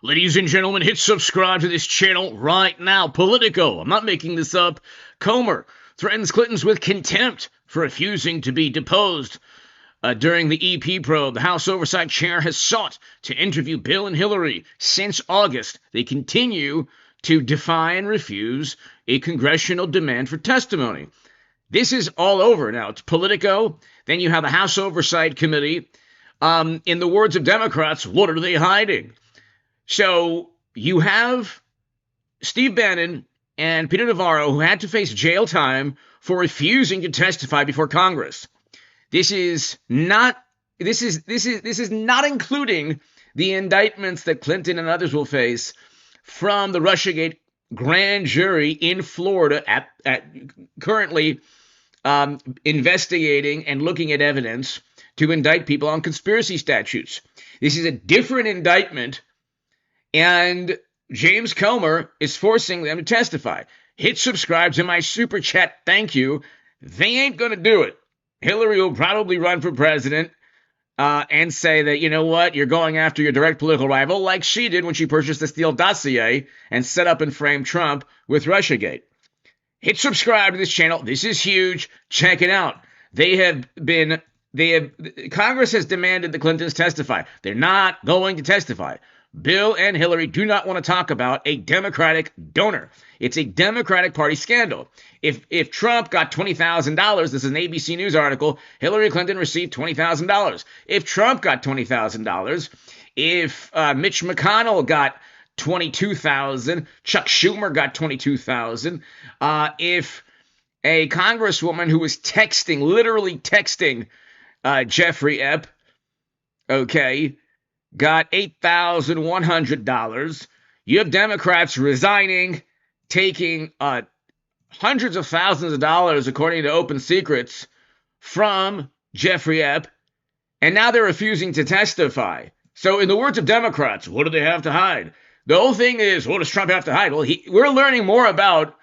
Ladies and gentlemen, hit subscribe to this channel right now. Politico, I'm not making this up. Comer threatens Clintons with contempt for refusing to be deposed. During the EP probe, the House Oversight Chair has sought to interview Bill and Hillary. Since August, they continue to defy and refuse a congressional demand for testimony. This is all over now. It's Politico. Then you have the House Oversight Committee. In the words of Democrats, what are they hiding? So you have Steve Bannon and Peter Navarro, who had to face jail time for refusing to testify before Congress. This is not including the indictments that Clinton and others will face from the Russiagate grand jury in Florida at currently investigating and looking at evidence to indict people on conspiracy statutes. This is a different indictment, and James Comer is forcing them to testify. Hit subscribe to my super chat. Thank you. They ain't going to do it. Hillary will probably run for president and say that, you know what, you're going after your direct political rival like she did when she purchased the Steele dossier and set up and framed Trump with Russiagate. Hit subscribe to this channel. This is huge. Check it out. Congress has demanded the Clintons testify. They're not going to testify. Bill and Hillary do not want to talk about a Democratic donor. It's a Democratic Party scandal. If Trump got $20,000, this is an ABC News article, Hillary Clinton received $20,000. If Trump got $20,000, if Mitch McConnell got $22,000, Chuck Schumer got $22,000, if a congresswoman who was literally texting Jeffrey Epps, got $8,100. You have Democrats resigning, taking hundreds of thousands of dollars, according to Open Secrets, from Jeffrey Epps, and now they're refusing to testify. So in the words of Democrats, what do they have to hide? The whole thing is, what does Trump have to hide? Well, we're learning more about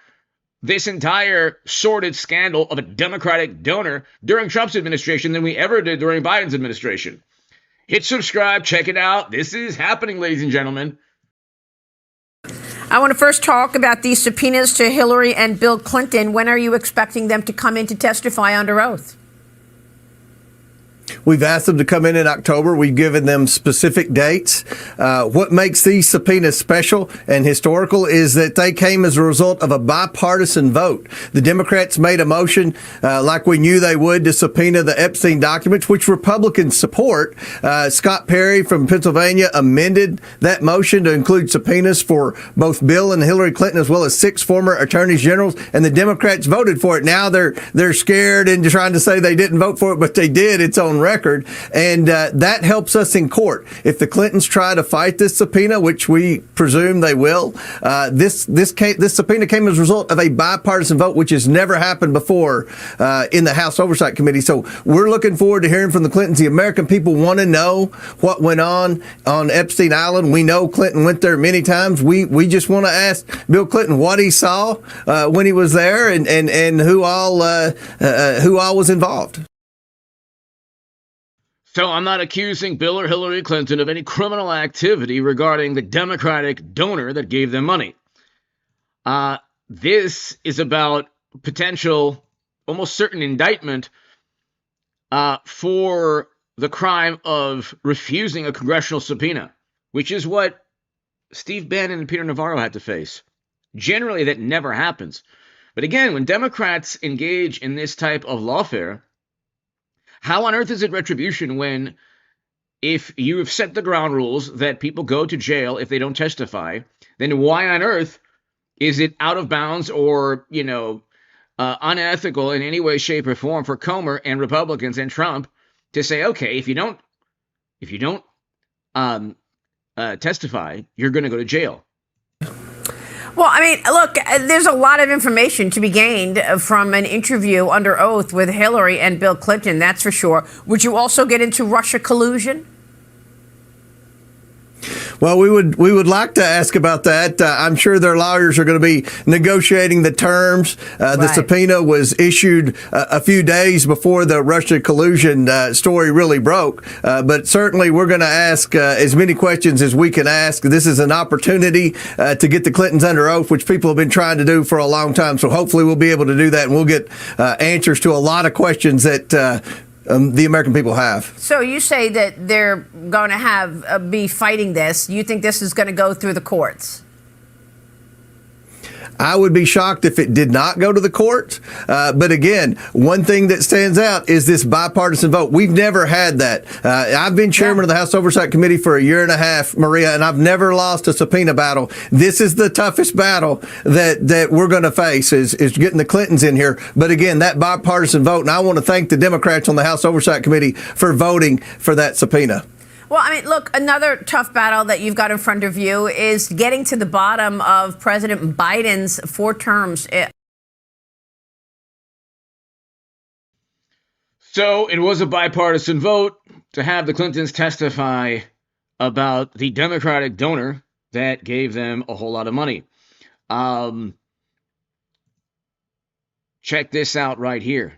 this entire sordid scandal of a Democratic donor during Trump's administration than we ever did during Biden's administration. Hit subscribe, check it out. This is happening, ladies and gentlemen. I want to first talk about these subpoenas to Hillary and Bill Clinton. When are you expecting them to come in to testify under oath? We've asked them to come in October. We've given them specific dates. What makes these subpoenas special and historical is that they came as a result of a bipartisan vote. The Democrats made a motion, like we knew they would, to subpoena the Epstein documents, which Republicans support. Scott Perry from Pennsylvania amended that motion to include subpoenas for both Bill and Hillary Clinton, as well as 6 former attorneys generals, and the Democrats voted for it. Now they're scared and trying to say they didn't vote for it, but they did. It's on record, and that helps us in court. If the Clintons try to fight this subpoena, which we presume they will, this subpoena came as a result of a bipartisan vote, which has never happened before in the House Oversight Committee. So we're looking forward to hearing from the Clintons. The American people want to know what went on Epstein Island. We know Clinton went there many times. We just want to ask Bill Clinton what he saw when he was there, and who all was involved. So I'm not accusing Bill or Hillary Clinton of any criminal activity regarding the Democratic donor that gave them money. This is about potential, almost certain indictment for the crime of refusing a congressional subpoena, which is what Steve Bannon and Peter Navarro had to face. Generally, that never happens. But again, when Democrats engage in this type of lawfare, how on earth is it retribution when, if you have set the ground rules that people go to jail if they don't testify, then why on earth is it out of bounds or, unethical in any way, shape, or form for Comer and Republicans and Trump to say, okay, if you don't testify, you're going to go to jail? Well, I mean, look, there's a lot of information to be gained from an interview under oath with Hillary and Bill Clinton, that's for sure. Would you also get into Russia collusion? Well, we would like to ask about that. I'm sure their lawyers are going to be negotiating the terms. The subpoena was issued a few days before the Russia collusion story really broke. But certainly we're going to ask as many questions as we can ask. This is an opportunity to get the Clintons under oath, which people have been trying to do for a long time. So hopefully we'll be able to do that, and we'll get answers to a lot of questions that the American people have. So you say that they're going to be fighting this. You think this is going to go through the courts? I would be shocked if it did not go to the courts. But again, one thing that stands out is this bipartisan vote. We've never had that. I've been chairman of the House Oversight Committee for a year and a half, Maria, and I've never lost a subpoena battle. This is the toughest battle that we're going to face is getting the Clintons in here. But again, that bipartisan vote, and I want to thank the Democrats on the House Oversight Committee for voting for that subpoena. Well, I mean, look, another tough battle that you've got in front of you is getting to the bottom of President Biden's 4 terms. So it was a bipartisan vote to have the Clintons testify about the Democratic donor that gave them a whole lot of money. Check this out right here.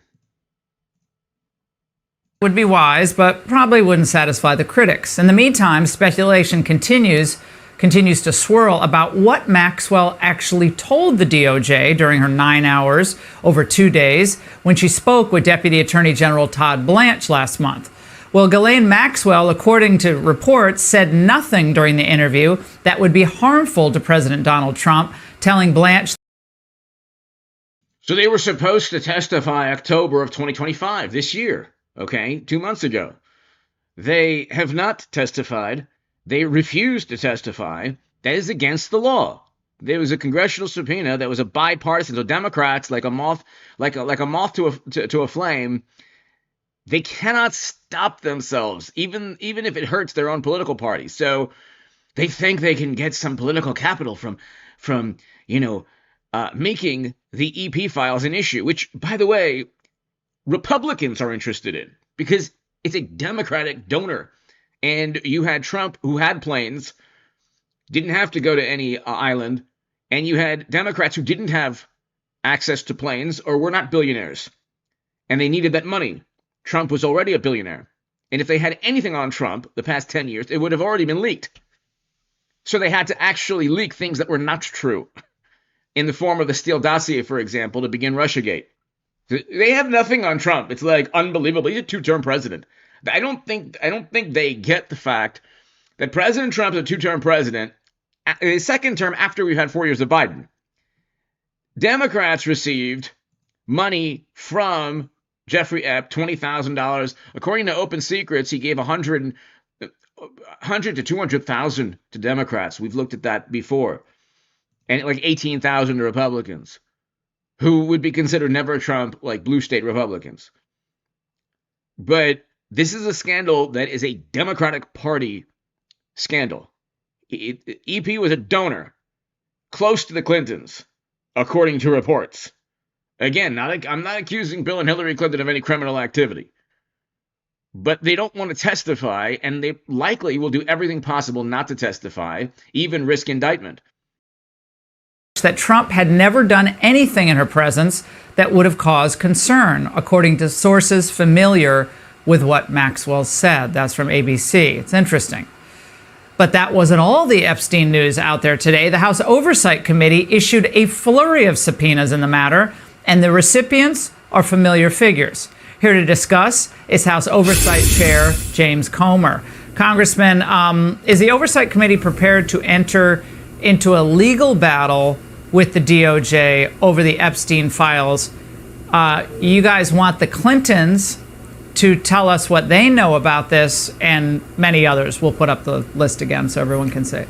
Would be wise, but probably wouldn't satisfy the critics. In the meantime, speculation continues to swirl about what Maxwell actually told the DOJ during her 9 hours over 2 days when she spoke with Deputy Attorney General Todd Blanche last month. Well, Ghislaine Maxwell, according to reports, said nothing during the interview that would be harmful to President Donald Trump, telling Blanche. So they were supposed to testify October of 2025, this year. Okay, 2 months ago. They have not testified. They refused to testify. That is against the law. There was a congressional subpoena that was a bipartisan. So Democrats, like a moth to a flame, they cannot stop themselves, even if it hurts their own political party. So they think they can get some political capital from making the EP files an issue, which, by the way, Republicans are interested in because it's a Democratic donor. And you had Trump, who had planes, didn't have to go to any island. And you had Democrats who didn't have access to planes or were not billionaires. And they needed that money. Trump was already a billionaire. And if they had anything on Trump the past 10 years, it would have already been leaked. So they had to actually leak things that were not true in the form of the Steele dossier, for example, to begin Russiagate. They have nothing on Trump. It's like unbelievable. He's a 2-term president. I don't think they get the fact that President Trump's a 2-term president, his second term after we've had 4 years of Biden. Democrats received money from Jeffrey Epps, $20,000. According to Open Secrets, he gave 100 to 200,000 to Democrats. We've looked at that before. And like 18,000 to Republicans, who would be considered never Trump, like blue state Republicans. But this is a scandal that is a Democratic Party scandal. EP was a donor close to the Clintons, according to reports. Again, I'm not accusing Bill and Hillary Clinton of any criminal activity. But they don't want to testify, and they likely will do everything possible not to testify, even risk indictment. That Trump had never done anything in her presence that would have caused concern, according to sources familiar with what Maxwell said. That's from ABC. It's interesting. But that wasn't all the Epstein news out there today. The House Oversight Committee issued a flurry of subpoenas in the matter, and the recipients are familiar figures. Here to discuss is House Oversight Chair James Comer. Congressman, is the Oversight Committee prepared to enter into a legal battle with the DOJ over the Epstein files? You guys want the Clintons to tell us what they know about this, and many others. We'll put up the list again so everyone can see it.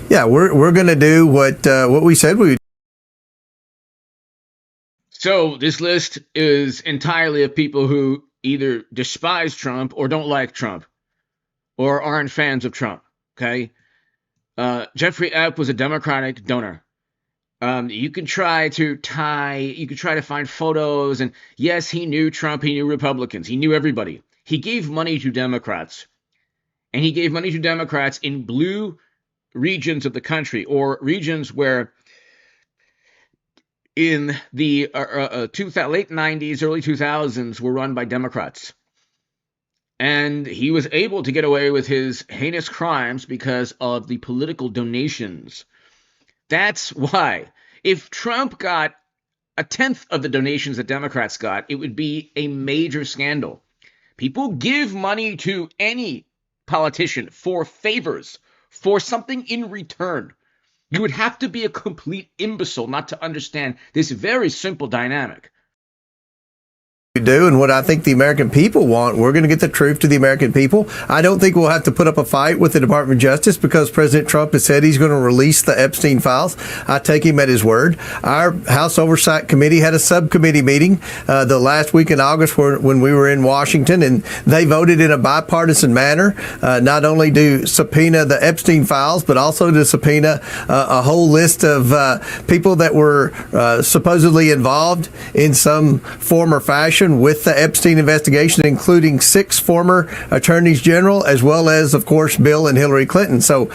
Yeah, we're going to do what we said we would. So this list is entirely of people who either despise Trump or don't like Trump or aren't fans of Trump. Okay. Jeffrey Epps was a Democratic donor. You could try to find photos, and yes, he knew Trump, he knew Republicans, he knew everybody. He gave money to Democrats. And he gave money to Democrats in blue regions of the country, or regions where in the late 90s, early 2000s were run by Democrats. And he was able to get away with his heinous crimes because of the political donations. That's why. If Trump got a tenth of the donations that Democrats got, it would be a major scandal. People give money to any politician for favors, for something in return. You would have to be a complete imbecile not to understand this very simple dynamic. Do and what I think the American people want. We're going to get the truth to the American people. I don't think we'll have to put up a fight with the Department of Justice because President Trump has said he's going to release the Epstein files. I take him at his word. Our House Oversight Committee had a subcommittee meeting the last week in August when we were in Washington, and they voted in a bipartisan manner not only to subpoena the Epstein files, but also to subpoena a whole list of people that were supposedly involved in some form or fashion with the Epstein investigation, including 6 former attorneys general, as well as, of course, Bill and Hillary Clinton. So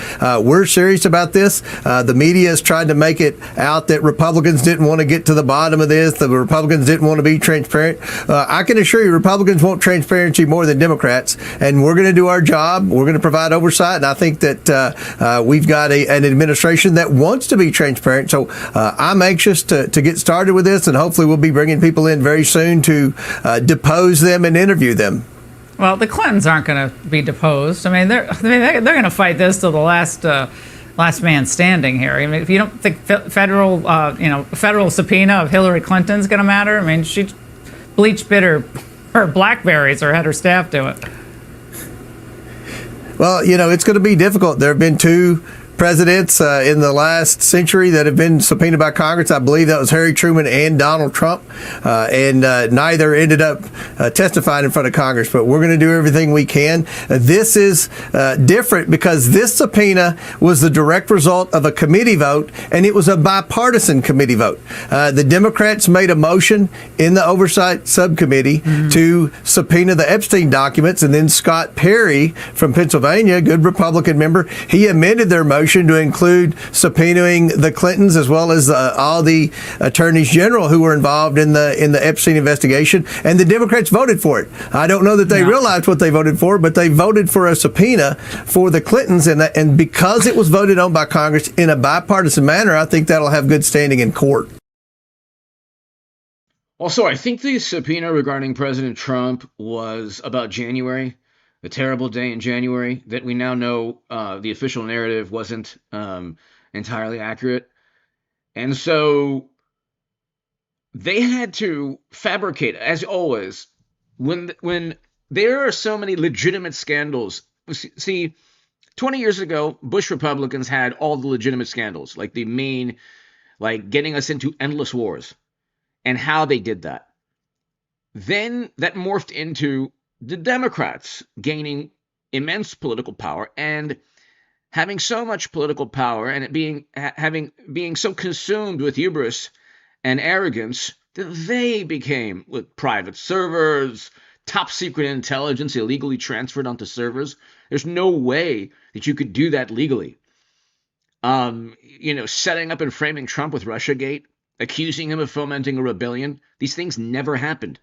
we're serious about this. The media has tried to make it out that Republicans didn't want to get to the bottom of this. The Republicans didn't want to be transparent. I can assure you Republicans want transparency more than Democrats, and we're going to do our job. We're going to provide oversight, and I think that we've got an administration that wants to be transparent. So I'm anxious to get started with this, and hopefully we'll be bringing people in very soon to depose them and interview them. Well, the Clintons aren't going to be deposed. I mean, they're going to fight this till the last man standing here. I mean, if you don't think federal subpoena of Hillary Clinton's going to matter, I mean, she bleached her blackberries or had her staff do it. Well, it's going to be difficult. There have been 2 presidents in the last century that have been subpoenaed by Congress. I believe that was Harry Truman and Donald Trump, and neither ended up testifying in front of Congress. But we're going to do everything we can. This is different because this subpoena was the direct result of a committee vote, and it was a bipartisan committee vote. The Democrats made a motion in the Oversight Subcommittee to subpoena the Epstein documents, and then Scott Perry from Pennsylvania, a good Republican member, he amended their motion to include subpoenaing the Clintons as well as all the attorneys general who were involved in the Epstein investigation, and the Democrats voted for it. I don't know that they realized what they voted for, but they voted for a subpoena for the Clintons, and because it was voted on by Congress in a bipartisan manner, I think that'll have good standing in court. Also, I think the subpoena regarding President Trump was about January. The terrible day in January that we now know the official narrative wasn't entirely accurate. And so they had to fabricate, as always, when there are so many legitimate scandals. See, 20 years ago, Bush Republicans had all the legitimate scandals, like the main, like getting us into endless wars and how they did that. Then that morphed into the Democrats gaining immense political power and having so much political power and it being so consumed with hubris and arrogance that they became with private servers, top secret intelligence illegally transferred onto servers. There's no way that you could do that legally. Setting up and framing Trump with Russiagate, accusing him of fomenting a rebellion. These things never happened.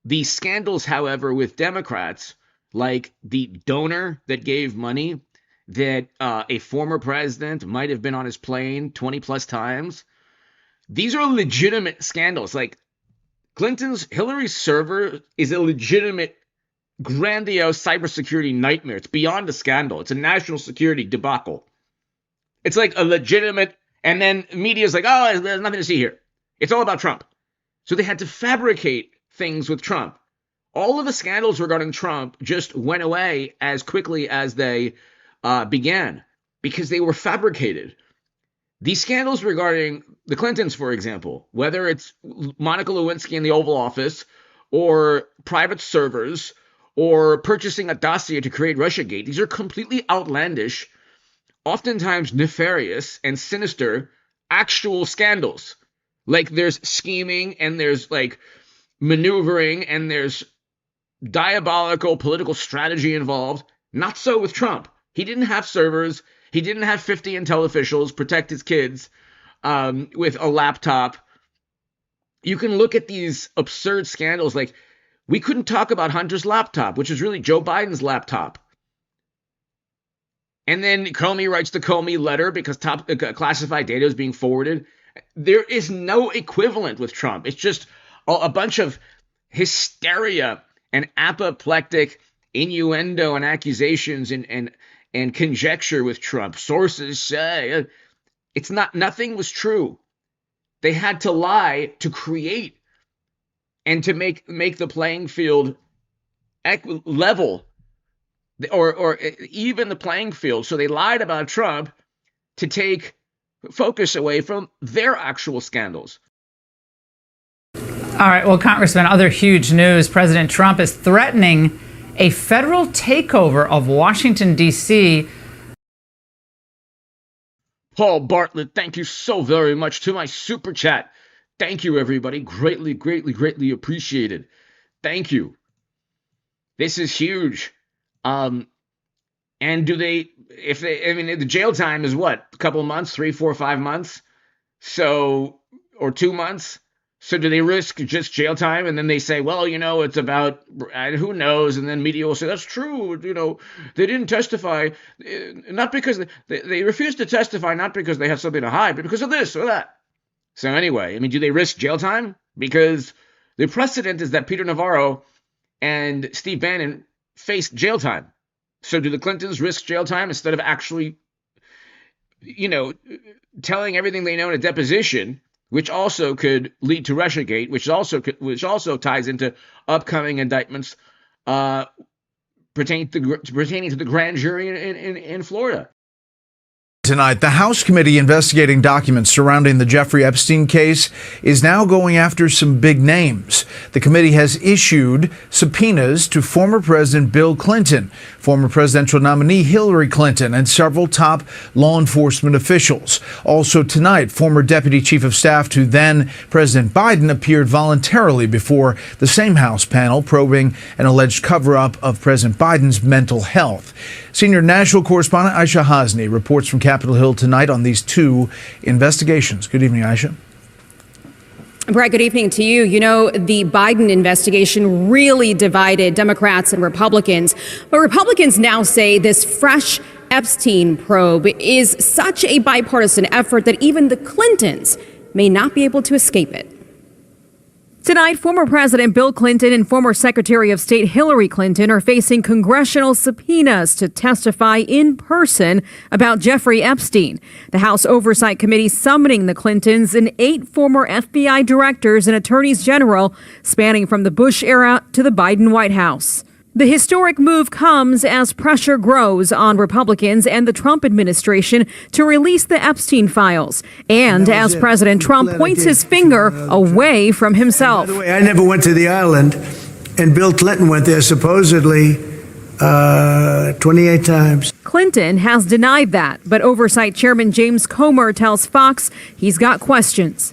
The scandals, however, with Democrats, like the donor that gave money that a former president might have been on his plane 20 plus times, these are legitimate scandals. Like Hillary's server is a legitimate, grandiose cybersecurity nightmare. It's beyond a scandal. It's a national security debacle. It's like a legitimate, and then media's like, oh, there's nothing to see here. It's all about Trump. So they had to fabricate things with Trump. All of the scandals regarding Trump just went away as quickly as they began because they were fabricated. These scandals regarding the Clintons, for example, whether it's Monica Lewinsky in the Oval Office or private servers or purchasing a dossier to create Russiagate, these are completely outlandish, oftentimes nefarious and sinister actual scandals. Like there's scheming and there's like maneuvering and there's diabolical political strategy involved. Not so with Trump. He didn't have servers. He didn't have 50 intel officials protect his kids with a laptop. You can look at these absurd scandals. Like, we couldn't talk about Hunter's laptop, which is really Joe Biden's laptop. And then Comey writes the Comey letter because top classified data is being forwarded. There is no equivalent with Trump. It's just a bunch of hysteria and apoplectic innuendo and accusations and conjecture with Trump. Sources say it's not. Nothing was true. They had to lie to create and to make the playing field level. Or even the playing field. So they lied about Trump to take focus away from their actual scandals. All right. Well, Congressman, other huge news. President Trump is threatening a federal takeover of Washington, D.C. Paul Bartlett, thank you so very much to my super chat. Thank you, everybody. Greatly, greatly, greatly appreciated. Thank you. This is huge. And do they, the jail time is what? A couple of months, 3, 4, 5 months? So, or 2 months? So do they risk just jail time? And then they say, well, it's about, who knows? And then media will say, that's true. They didn't testify, not because they refused to testify, not because they have something to hide, but because of this or that. So anyway, do they risk jail time? Because the precedent is that Peter Navarro and Steve Bannon faced jail time. So do the Clintons risk jail time instead of actually, telling everything they know in a deposition, which also could lead to Russiagate, which also ties into upcoming indictments pertaining to the grand jury in Florida? Tonight, the House committee investigating documents surrounding the Jeffrey Epstein case is now going after some big names. The committee has issued subpoenas to former President Bill Clinton, former presidential nominee Hillary Clinton, and several top law enforcement officials. Also tonight, former Deputy Chief of Staff to then President Biden appeared voluntarily before the same House panel probing an alleged cover-up of President Biden's mental health. Senior national correspondent Aisha Hasni reports from Capitol Hill tonight on these two investigations. Good evening, Aisha. Brett, good evening to you. The Biden investigation really divided Democrats and Republicans. But Republicans now say this fresh Epstein probe is such a bipartisan effort that even the Clintons may not be able to escape it. Tonight, former President Bill Clinton and former Secretary of State Hillary Clinton are facing congressional subpoenas to testify in person about Jeffrey Epstein. The House Oversight Committee summoning the Clintons and 8 former FBI directors and attorneys general spanning from the Bush era to the Biden White House. The historic move comes as pressure grows on Republicans and the Trump administration to release the Epstein files, and as President Trump points his finger away from himself. By the way, I never went to the island, and Bill Clinton went there supposedly 28 times. Clinton has denied that, but Oversight Chairman James Comer tells Fox he's got questions.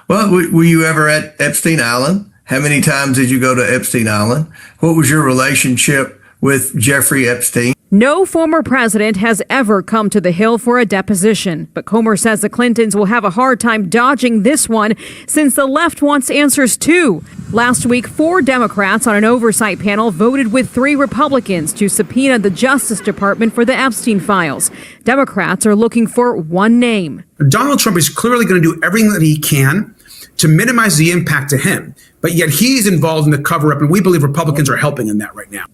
Well, were you ever at Epstein Island? How many times did you go to Epstein Island? What was your relationship with Jeffrey Epstein? No former president has ever come to the Hill for a deposition, but Comer says the Clintons will have a hard time dodging this one since the left wants answers too. Last week, 4 Democrats on an oversight panel voted with 3 Republicans to subpoena the Justice Department for the Epstein files. Democrats are looking for one name. Donald Trump is clearly going to do everything that he can to minimize the impact to him, but yet he's involved in the cover-up, and we believe Republicans are helping in that right now.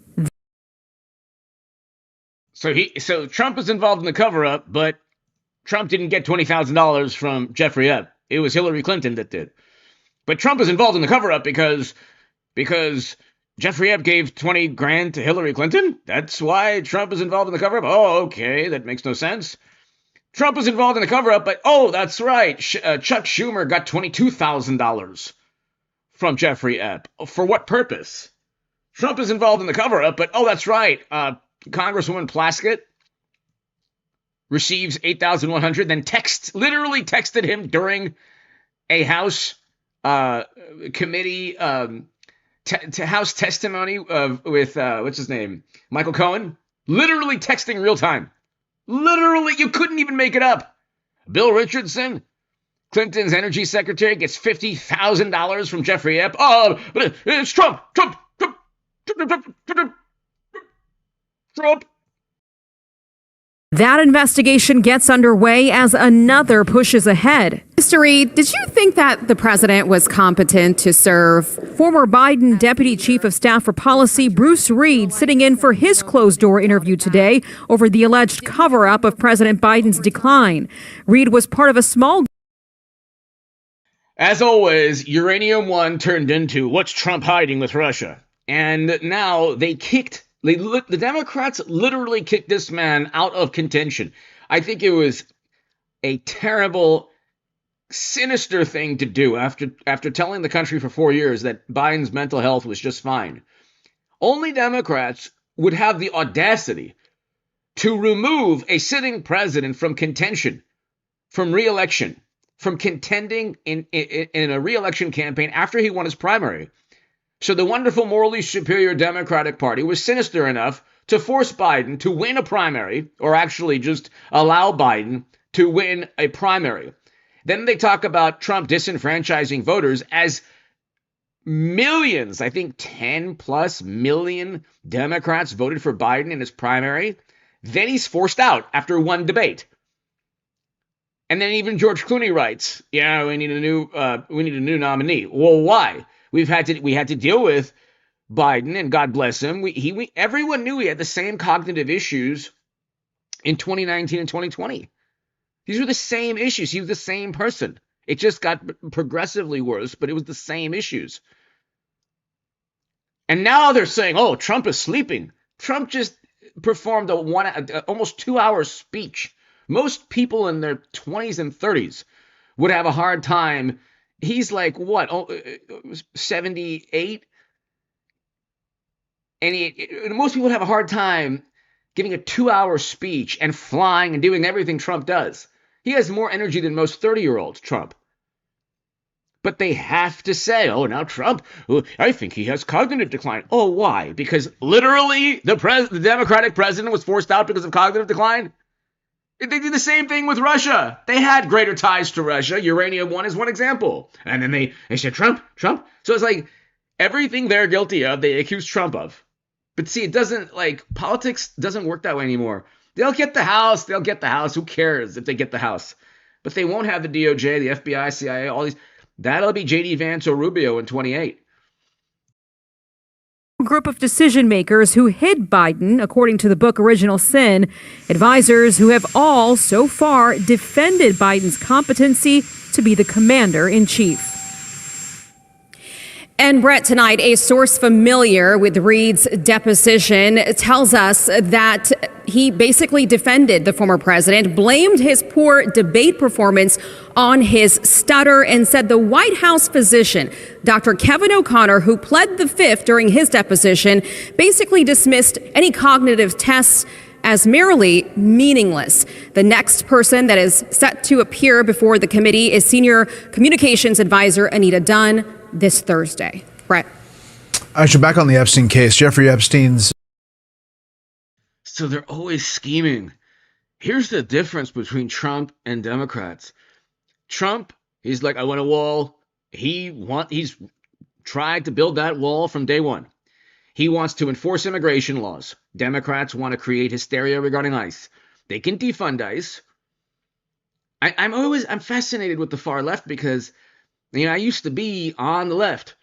So Trump is involved in the cover-up, but Trump didn't get $20,000 from Jeffrey Epstein. It was Hillary Clinton that did. But Trump is involved in the cover-up because Jeffrey Epstein gave $20,000 to Hillary Clinton. That's why Trump is involved in the cover-up. Oh, okay, that makes no sense. Trump is involved in the cover-up, but that's right. Chuck Schumer got $22,000 from Jeffrey Epstein. For what purpose? Trump is involved in the cover-up, but that's right. Congresswoman Plaskett receives $8,100, then literally texted him during a House committee House testimony with what's his name, Michael Cohen. Literally texting real time. Literally, you couldn't even make it up. Bill Richardson, Clinton's energy secretary, gets $50,000 from Jeffrey Epps. Oh, but it's Trump. That investigation gets underway as another pushes ahead. Mr. Reed, did you think that the president was competent to serve? Former Biden Deputy Chief of Staff for Policy Bruce Reed sitting in for his closed-door interview today over the alleged cover-up of President Biden's decline. Reed was part of a small... As always, Uranium One turned into what's Trump hiding with Russia? And now the Democrats literally kicked this man out of contention. I think it was a terrible, sinister thing to do after telling the country for 4 years that Biden's mental health was just fine. Only Democrats would have the audacity to remove a sitting president from contention, from re-election, from contending in a re-election campaign after he won his primary. So the wonderful, morally superior Democratic Party was sinister enough to force Biden to win a primary, or actually just allow Biden to win a primary. Then they talk about Trump disenfranchising voters as millions, I think 10 plus million Democrats voted for Biden in his primary. Then he's forced out after one debate. And then even George Clooney writes, "Yeah, we need a new nominee." Well, why? We had to deal with Biden, and God bless him. Everyone knew he had the same cognitive issues in 2019 and 2020. These were the same issues. He was the same person. It just got progressively worse, but it was the same issues. And now they're saying, "Oh, Trump is sleeping." Trump just performed a almost 2-hour speech. Most people in their 20s and 30s would have a hard time. He's like, what, 78? And most people would have a hard time giving a 2-hour speech and flying and doing everything Trump does. He has more energy than most 30-year-olds, Trump. But they have to say, "Oh, now Trump, I think he has cognitive decline." Oh, why? Because literally the Democratic president was forced out because of cognitive decline? They did the same thing with Russia. They had greater ties to Russia. Uranium One is one example. And then they said, Trump. So it's like everything they're guilty of, they accuse Trump of. But see, it doesn't, politics doesn't work that way anymore. They'll get the House. Who cares if they get the House? But they won't have the DOJ, the FBI, CIA, all these. That'll be J.D. Vance or Rubio in 28. Group of decision makers who hid Biden, according to the book Original Sin, advisors who have all so far defended Biden's competency to be the commander-in-chief. And Brett, tonight, a source familiar with Reed's deposition tells us that he basically defended the former president, blamed his poor debate performance on his stutter, and said the White House physician, Dr. Kevin O'Connor, who pled the fifth during his deposition, basically dismissed any cognitive tests as merely meaningless. The next person that is set to appear before the committee is senior communications advisor Anita Dunn this Thursday. Brett. Aisha, back on the Epstein case, Jeffrey Epstein's. So they're always scheming. Here's the difference between Trump and Democrats. Trump, he's like, I want a wall. He's tried to build that wall from day one. He wants to enforce immigration laws. Democrats want to create hysteria regarding ICE. They can defund ICE. I'm fascinated with the far left because, I used to be on the left.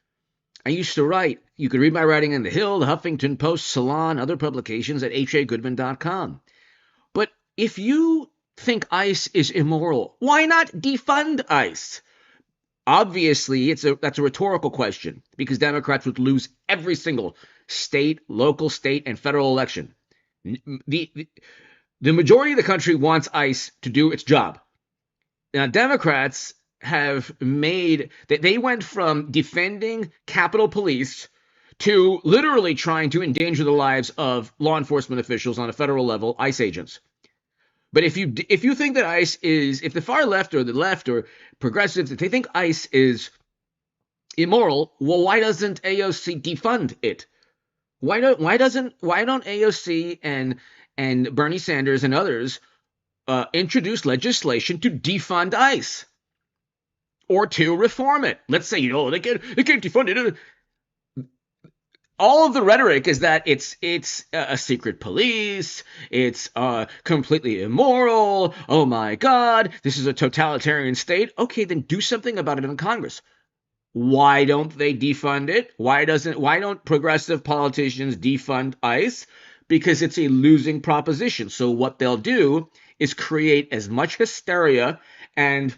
I used to write. You could read my writing in The Hill, The Huffington Post, Salon, other publications at hagoodman.com. But if you think ICE is immoral, why not defund ICE? Obviously, that's a rhetorical question because Democrats would lose every single state, local, state, and federal election. The majority of the country wants ICE to do its job. Now, Democrats have they went from defending Capitol Police to literally trying to endanger the lives of law enforcement officials on a federal level, ICE agents. But if you think that ICE is, if the far left or the left or progressives, if they think ICE is immoral, well, why doesn't AOC defund it? Why don't AOC and Bernie Sanders and others introduce legislation to defund ICE or to reform it? Let's say, they can't defund it. All of the rhetoric is that it's a secret police, it's completely immoral, oh my God, this is a totalitarian state. Okay, then do something about it in Congress. Why don't they defund it? Why don't progressive politicians defund ICE? Because it's a losing proposition. So what they'll do is create as much hysteria and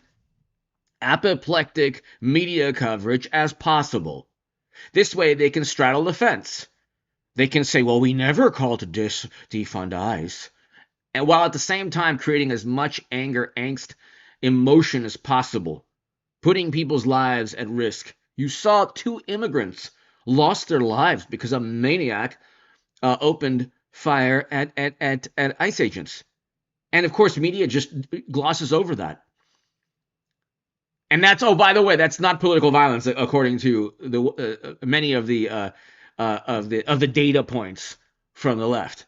apoplectic media coverage as possible. This way they can straddle the fence. They can say, well, we never called to defund ICE. And while at the same time creating as much anger, angst, emotion as possible, putting people's lives at risk. You saw 2 immigrants lost their lives because a maniac opened fire at ICE agents. And of course, media just glosses over that. And that's, oh, by the way, that's not political violence, according to the many of the data points from the left.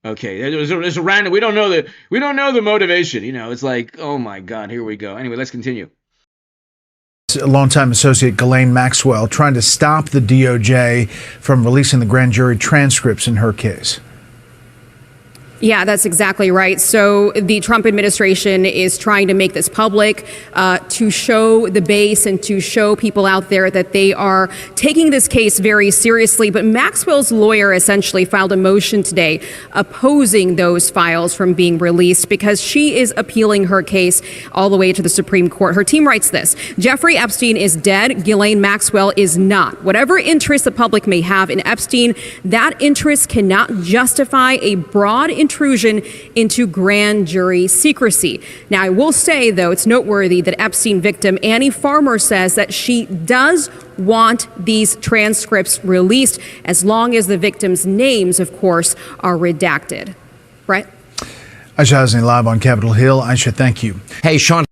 Okay, there's a random. We don't know the motivation. It's like, oh my God, here we go. Anyway, let's continue. Longtime associate Ghislaine Maxwell trying to stop the DOJ from releasing the grand jury transcripts in her case. Yeah, that's exactly right. So the Trump administration is trying to make this public to show the base and to show people out there that they are taking this case very seriously. But Maxwell's lawyer essentially filed a motion today opposing those files from being released because she is appealing her case all the way to the Supreme Court. Her team writes this: Jeffrey Epstein is dead. Ghislaine Maxwell is not. Whatever interest the public may have in Epstein, that interest cannot justify a broad intrusion into grand jury secrecy. Now, I will say, though, it's noteworthy that Epstein victim Annie Farmer says that she does want these transcripts released as long as the victims' names, of course, are redacted. Brett? Aisha Hasni live on Capitol Hill. Aisha, thank you. Hey, Sean.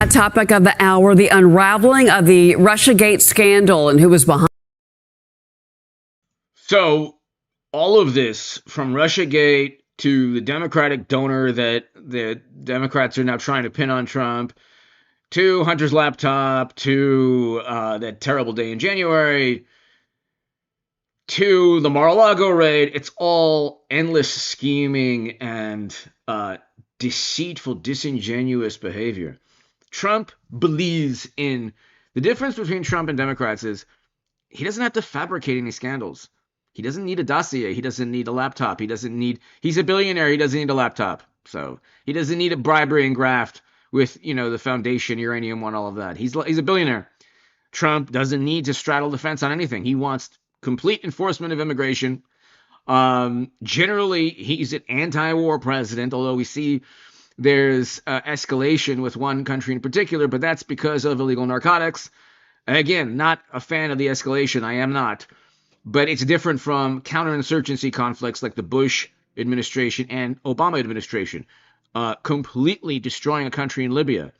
Topic of the hour, the unraveling of the Russiagate scandal and who was behind. So, all of this, from Russiagate to the Democratic donor that the Democrats are now trying to pin on Trump, to Hunter's laptop, to that terrible day in January, to the Mar-a-Lago raid, it's all endless scheming and deceitful, disingenuous behavior. Trump believes in the difference between Trump and Democrats is he doesn't have to fabricate any scandals. He doesn't need a dossier. He doesn't need a laptop. He's a billionaire. He doesn't need a laptop. So he doesn't need a bribery and graft with, the foundation, Uranium One, all of that. He's a billionaire. Trump doesn't need to straddle the fence on anything. He wants complete enforcement of immigration. Generally, he's an anti-war president, although we see there's escalation with one country in particular, but that's because of illegal narcotics. Again, not a fan of the escalation. I am not. But it's different from counterinsurgency conflicts like the Bush administration and Obama administration, completely destroying a country in Libya.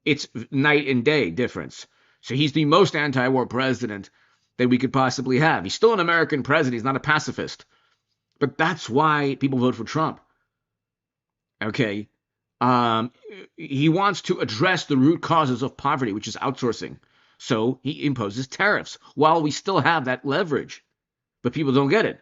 It's night and day difference. So he's the most anti-war president that we could possibly have. He's still an American president. He's not a pacifist. But that's why people vote for Trump. Okay. He wants to address the root causes of poverty, which is outsourcing. So he imposes tariffs while we still have that leverage. But people don't get it.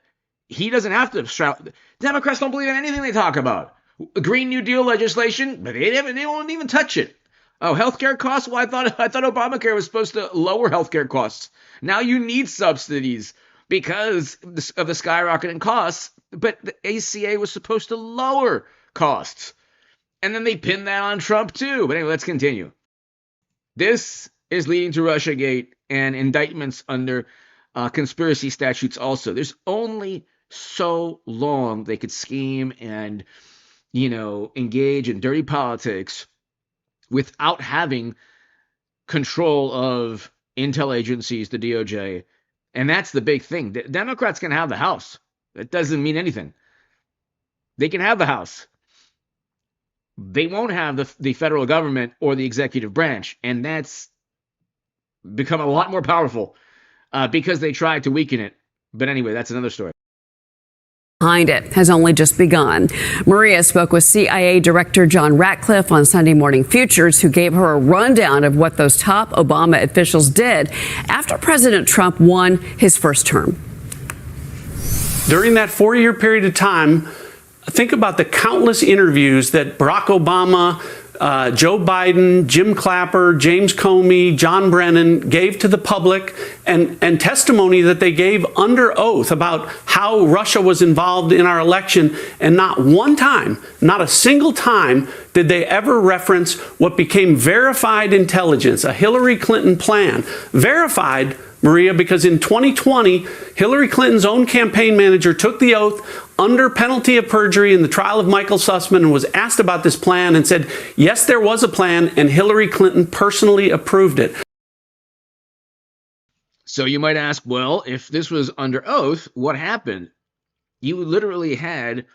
He doesn't have to. Democrats don't believe in anything they talk about. Green New Deal legislation, but they won't even touch it. Oh, healthcare costs? Well, I thought Obamacare was supposed to lower healthcare costs. Now you need subsidies because of the skyrocketing costs, but the ACA was supposed to lower costs. And then they pin that on Trump too. But anyway, let's continue. This is leading to Russiagate and indictments under conspiracy statutes also. There's only so long they could scheme and, engage in dirty politics without having control of intel agencies, the DOJ. And that's the big thing. The Democrats can have the House. That doesn't mean anything. They can have the House. They won't have the federal government or the executive branch. And that's become a lot more powerful because they tried to weaken it. But anyway, that's another story. Behind it has only just begun. Maria spoke with CIA Director John Ratcliffe on Sunday Morning Futures, who gave her a rundown of what those top Obama officials did after President Trump won his first term. During that 4-year period of time, think about the countless interviews that Barack Obama, Joe Biden, Jim Clapper, James Comey, John Brennan gave to the public, and testimony that they gave under oath about how Russia was involved in our election. And not one time, not a single time, did they ever reference what became verified intelligence, a Hillary Clinton plan. Verified, Maria, because in 2020, Hillary Clinton's own campaign manager took the oath under penalty of perjury in the trial of Michael Sussman and was asked about this plan and said, yes, there was a plan, and Hillary Clinton personally approved it. So you might ask, well, if this was under oath, what happened? You literally had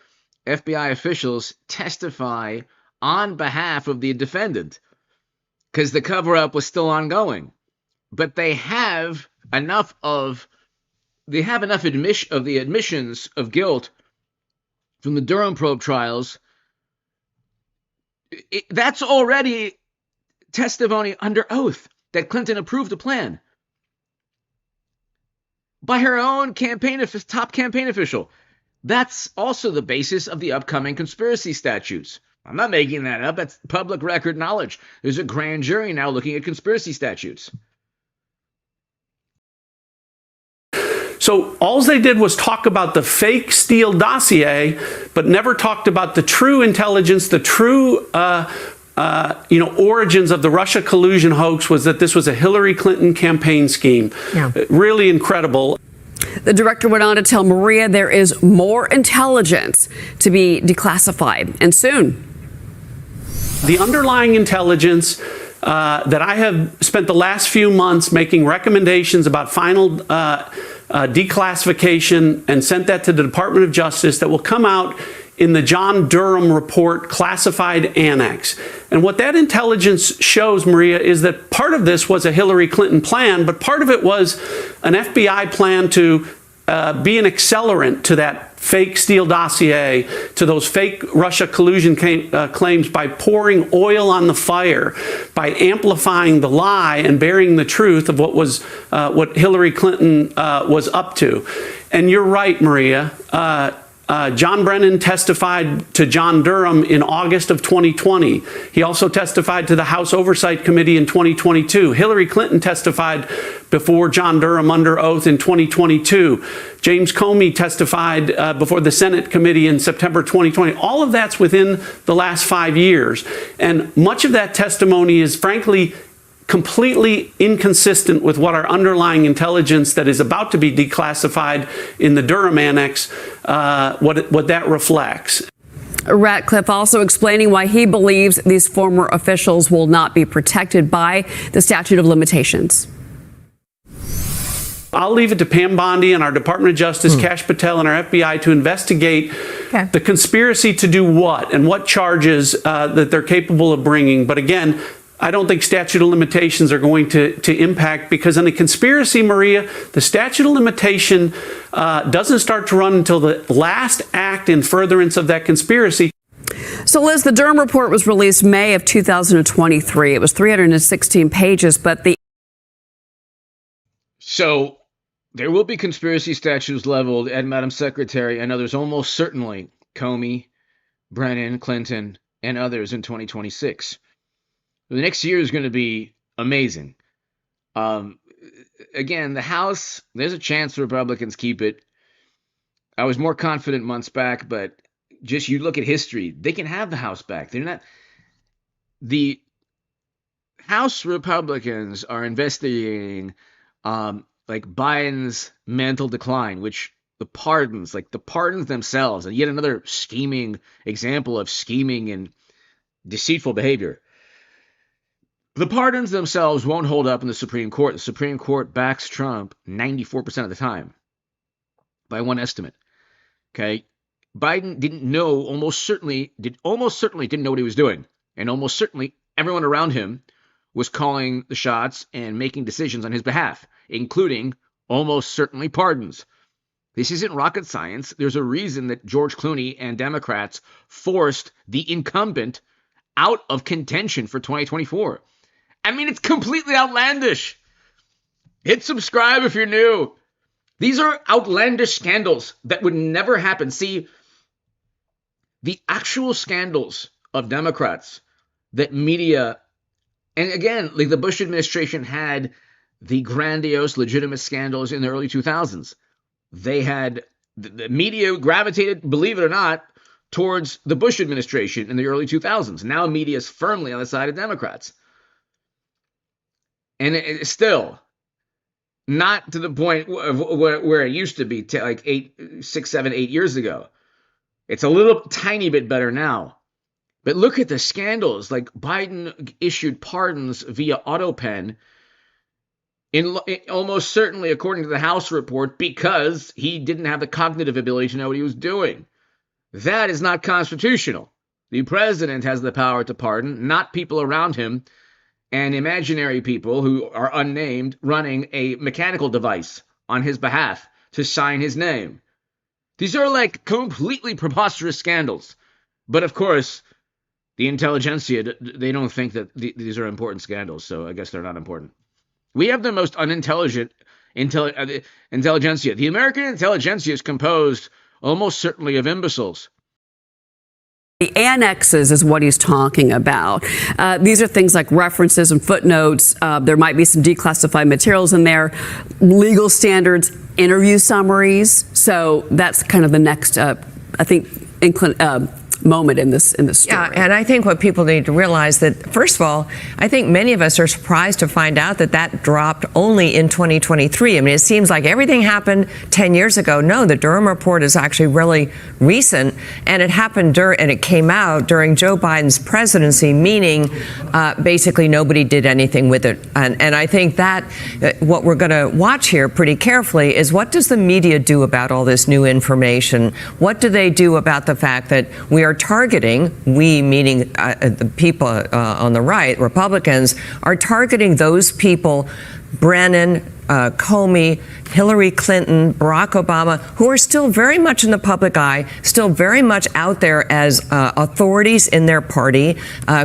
FBI officials testify on behalf of the defendant because the cover-up was still ongoing. But they have enough of the admissions of guilt from the Durham probe trials. That's already testimony under oath that Clinton approved the plan by her own top campaign official. That's also the basis of the upcoming conspiracy statutes. I'm not making that up. That's public record knowledge. There's a grand jury now looking at conspiracy statutes. So all they did was talk about the fake Steele dossier, but never talked about the true intelligence, the true origins of the Russia collusion hoax, was that this was a Hillary Clinton campaign scheme. Yeah. Really incredible. The director went on to tell Maria there is more intelligence to be declassified, and soon. The underlying intelligence that I have spent the last few months making recommendations about final declassification and sent that to the Department of Justice that will come out in the John Durham report classified annex. And what that intelligence shows, Maria, is that part of this was a Hillary Clinton plan, but part of it was an FBI plan to be an accelerant to that fake Steele dossier, to those fake Russia collusion claims, by pouring oil on the fire, by amplifying the lie and burying the truth of what Hillary Clinton was up to. And you're right, Maria. John Brennan testified to John Durham in August of 2020. He also testified to the House Oversight Committee in 2022. Hillary Clinton testified before John Durham under oath in 2022. James Comey testified before the Senate committee in September 2020. All of that's within the last 5 years. And much of that testimony is, frankly, completely inconsistent with what our underlying intelligence that is about to be declassified in the Durham Annex, what that reflects. Ratcliffe also explaining why he believes these former officials will not be protected by the statute of limitations. I'll leave it to Pam Bondi and our Department of Justice, Kash Patel, and our FBI to investigate the conspiracy to do what and what charges that they're capable of bringing. But again, I don't think statute of limitations are going to impact, because in a conspiracy, Maria, the statute of limitation doesn't start to run until the last act in furtherance of that conspiracy. So, Liz, the Durham report was released May of 2023. It was 316 pages, but So there will be conspiracy statutes leveled at Madam Secretary and others, almost certainly Comey, Brennan, Clinton, and others in 2026. The next year is going to be amazing. Again, the House, there's a chance the Republicans keep it. I was more confident months back, but just you look at history, they can have the House back. They're not. The House Republicans are investigating like Biden's mental decline, which the pardons themselves, and yet another scheming example of scheming and deceitful behavior. The pardons themselves won't hold up in the Supreme Court. The Supreme Court backs Trump 94% of the time, by one estimate. Okay, Biden almost certainly didn't know what he was doing, and almost certainly everyone around him was calling the shots and making decisions on his behalf, including almost certainly pardons. This isn't rocket science. There's a reason that George Clooney and Democrats forced the incumbent out of contention for 2024. I mean, it's completely outlandish. Hit subscribe if you're new. These are outlandish scandals that would never happen. See, the actual scandals of Democrats that media, and again, like the Bush administration had the grandiose, legitimate scandals in the early 2000s. They had, the media gravitated, believe it or not, towards the Bush administration in the early 2000s. Now media is firmly on the side of Democrats. And it's still not to the point of where it used to be like 6, 7, 8 years ago. It's a little tiny bit better now. But look at the scandals. Like Biden issued pardons via autopen, almost certainly according to the House report, because he didn't have the cognitive ability to know what he was doing. That is not constitutional. The president has the power to pardon, not people around him and imaginary people who are unnamed running a mechanical device on his behalf to sign his name. These are like completely preposterous scandals. But of course, the intelligentsia, they don't think that these are important scandals, so I guess they're not important. We have the most unintelligent intelligentsia. The American intelligentsia is composed almost certainly of imbeciles. The annexes is what he's talking about. These are things like references and footnotes. There might be some declassified materials in there, legal standards, interview summaries. So that's kind of the next, I think, moment in this story. Yeah, and I think what people need to realize that, first of all, I think many of us are surprised to find out that that dropped only in 2023. I mean, it seems like everything happened 10 years ago. No, the Durham report is actually really recent, and it happened and it came out during Joe Biden's presidency, meaning basically nobody did anything with it. And I think that what we're going to watch here pretty carefully is, what does the media do about all this new information? What do they do about the fact that we are targeting, we meaning the people on the right, Republicans, are targeting those people, Brennan, Comey, Hillary Clinton, Barack Obama, who are still very much in the public eye, still very much out there as authorities in their party,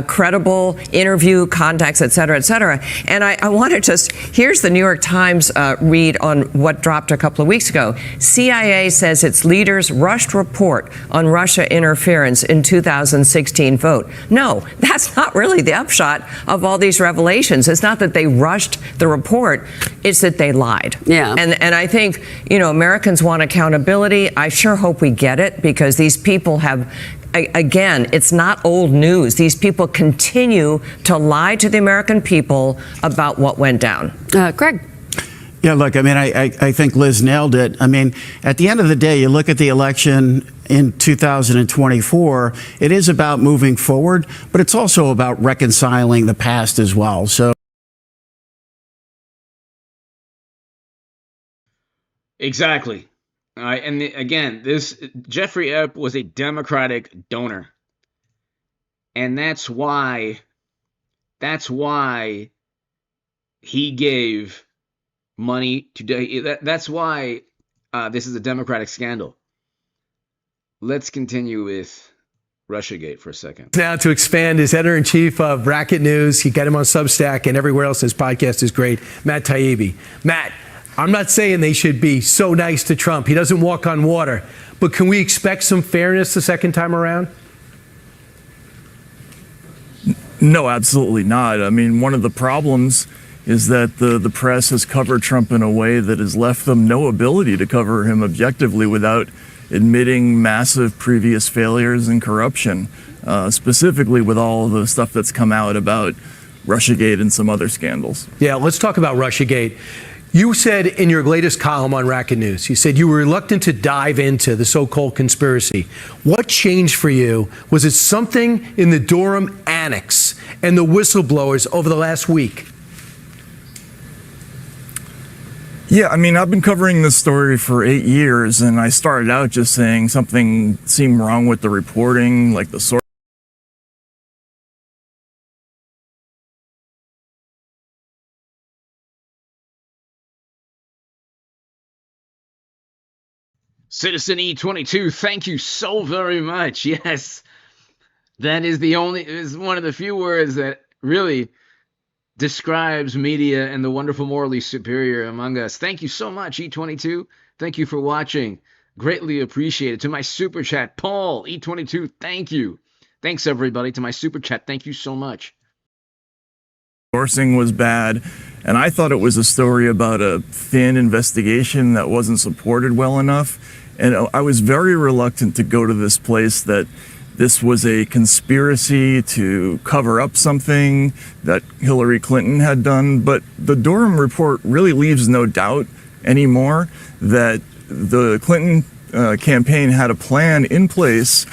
credible interview contacts, et cetera, et cetera. And I want to just, here's the New York Times read on what dropped a couple of weeks ago. CIA says its leaders rushed report on Russia interference in 2016 vote. No, that's not really the upshot of all these revelations. It's not that they rushed the report, it's that they lied. Yeah. And I think, Americans want accountability. I sure hope we get it, because these people have, again, it's not old news. These people continue to lie to the American people about what went down. Greg. Yeah, look, I mean, I think Liz nailed it. I mean, at the end of the day, you look at the election in 2024, it is about moving forward, but it's also about reconciling the past as well. So. Exactly. And again, this Jeffrey Epps was a Democratic donor. And that's why he gave money to, that's why this is a Democratic scandal. Let's continue with Russiagate for a second. Now, to expand, is editor-in-chief of Bracket News. You get him on Substack and everywhere else. His podcast is great. Matt Taibbi. Matt, I'm not saying they should be so nice to Trump. He doesn't walk on water. But can we expect some fairness the second time around? No, absolutely not. I mean, one of the problems is that the press has covered Trump in a way that has left them no ability to cover him objectively without admitting massive previous failures and corruption, specifically with all of the stuff that's come out about Russiagate and some other scandals. Yeah, let's talk about Russiagate. You said in your latest column on Racket News, you said you were reluctant to dive into the so-called conspiracy. What changed for you? Was it something in the Durham annex and the whistleblowers over the last week? Yeah, I mean, I've been covering this story for 8 years, and I started out just saying something seemed wrong with the reporting, like the source. Citizen E22, thank you so very much. Yes, that is one of the few words that really describes media and the wonderful morally superior among us. Thank you so much, E22. Thank you for watching. Greatly appreciated. To my super chat, Paul, E22, thank you. Thanks, everybody. To my super chat, thank you so much. Sourcing was bad, and I thought it was a story about a thin investigation that wasn't supported well enough. And I was very reluctant to go to this place that this was a conspiracy to cover up something that Hillary Clinton had done. But the Durham report really leaves no doubt anymore that the Clinton campaign had a plan in place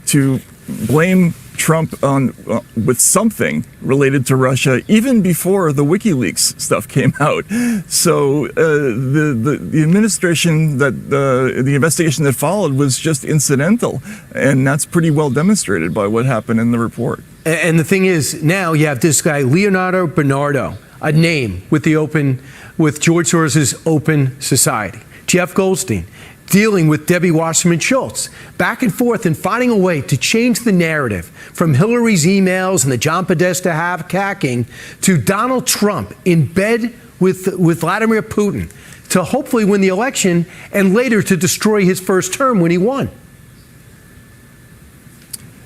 to blame Trump on with something related to Russia even before the WikiLeaks stuff came out. So the administration that the investigation that followed was just incidental, and that's pretty well demonstrated by what happened in the report. And the thing is, now you have this guy Leonardo Bernardo, a name with George Soros's Open Society. Jeff Goldstein, dealing with Debbie Wasserman Schultz, back and forth and finding a way to change the narrative from Hillary's emails and the John Podesta hacking to Donald Trump in bed with Vladimir Putin to hopefully win the election and later to destroy his first term when he won.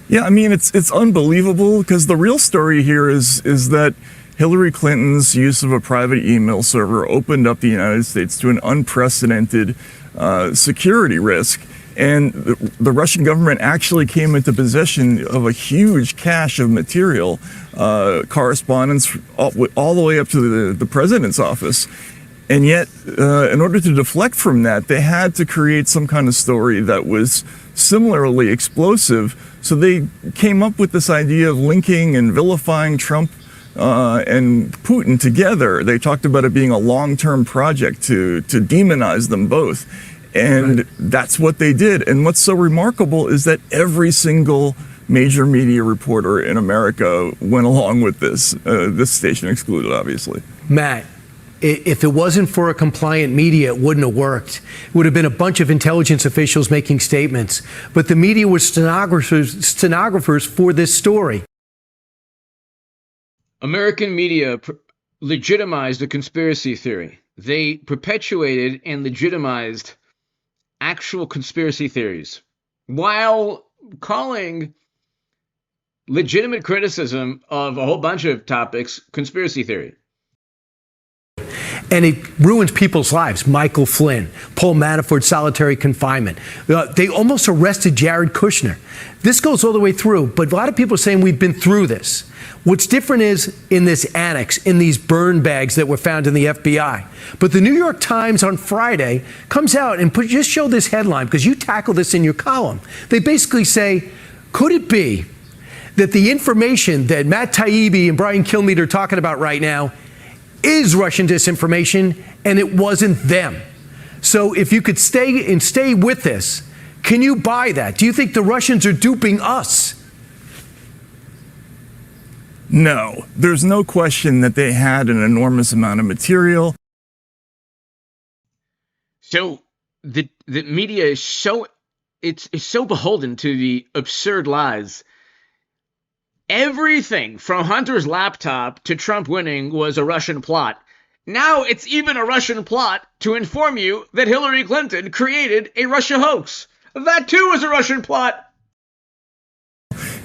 Yeah, I mean, it's unbelievable, because the real story here is that Hillary Clinton's use of a private email server opened up the United States to an unprecedented security risk. And the Russian government actually came into possession of a huge cache of material, correspondence all the way up to the president's office. And yet, in order to deflect from that, they had to create some kind of story that was similarly explosive. So they came up with this idea of linking and vilifying Trump and Putin together. They talked about it being a long-term project to demonize them both. And right. That's what they did. And what's so remarkable is that every single major media reporter in America went along with this, this station excluded, obviously. Matt, if it wasn't for a compliant media, it wouldn't have worked. It would have been a bunch of intelligence officials making statements. But the media were stenographers for this story. American media legitimized a conspiracy theory. They perpetuated and legitimized actual conspiracy theories while calling legitimate criticism of a whole bunch of topics conspiracy theory. And it ruins people's lives. Michael Flynn, Paul Manafort, solitary confinement. They almost arrested Jared Kushner. This goes all the way through, but a lot of people are saying we've been through this. What's different is in this annex, in these burn bags that were found in the FBI. But the New York Times on Friday comes out and just show this headline, because you tackle this in your column. They basically say, could it be that the information that Matt Taibbi and Brian Kilmeade are talking about right now is Russian disinformation, and it wasn't them? So if you could stay with this, can you buy that? Do you think the Russians are duping us? No, there's no question that they had an enormous amount of material. So the media is so beholden to the absurd lies. Everything from Hunter's laptop to Trump winning was a Russian plot. Now it's even a Russian plot to inform you that Hillary Clinton created a Russia hoax. That too is a Russian plot.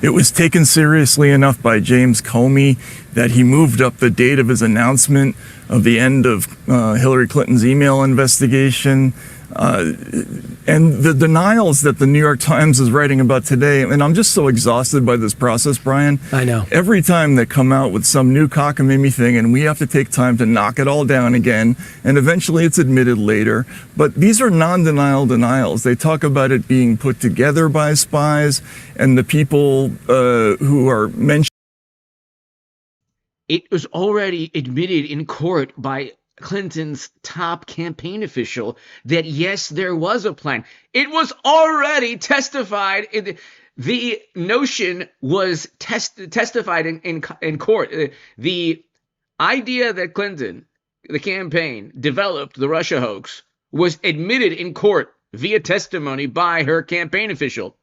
It was taken seriously enough by James Comey that he moved up the date of his announcement of the end of Hillary Clinton's email investigation. And the denials that the New York Times is writing about today, and I'm just so exhausted by this process, Brian. I know. Every time they come out with some new cockamamie thing, and we have to take time to knock it all down again, and eventually it's admitted later. But these are non-denial denials. They talk about it being put together by spies, and the people who are mentioned. It was already admitted in court by Clinton's top campaign official that yes, there was a plan. It was already testified. The notion was testified in court. The idea that Clinton, the campaign, developed the Russia hoax was admitted in court via testimony by her campaign official.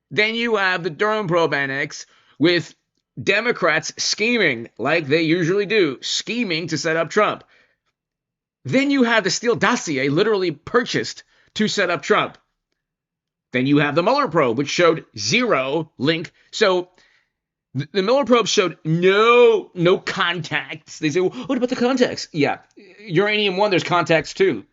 Then you have the Durham probe annex with Democrats scheming, like they usually do, scheming to set up Trump. Then you have the Steele dossier literally purchased to set up Trump. Then you have the Mueller probe, which showed zero link. So the Mueller probe showed no contacts. They say, well, what about the contacts? Yeah, uranium-1, there's contacts too.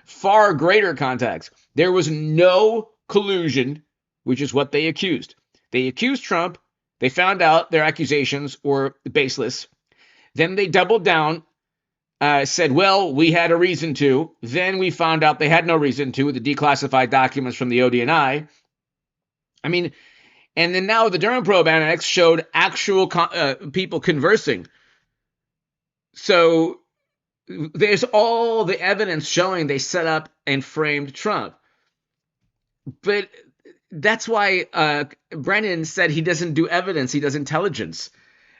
Far greater contacts. There was no collusion, which is what they accused. They accused Trump. They found out their accusations were baseless. Then they doubled down, said, well, we had a reason to. Then we found out they had no reason to with the declassified documents from the ODNI. I mean, and then now the Durham probe annex showed actual people conversing. So there's all the evidence showing they set up and framed Trump. But that's why Brennan said he doesn't do evidence, he does intelligence.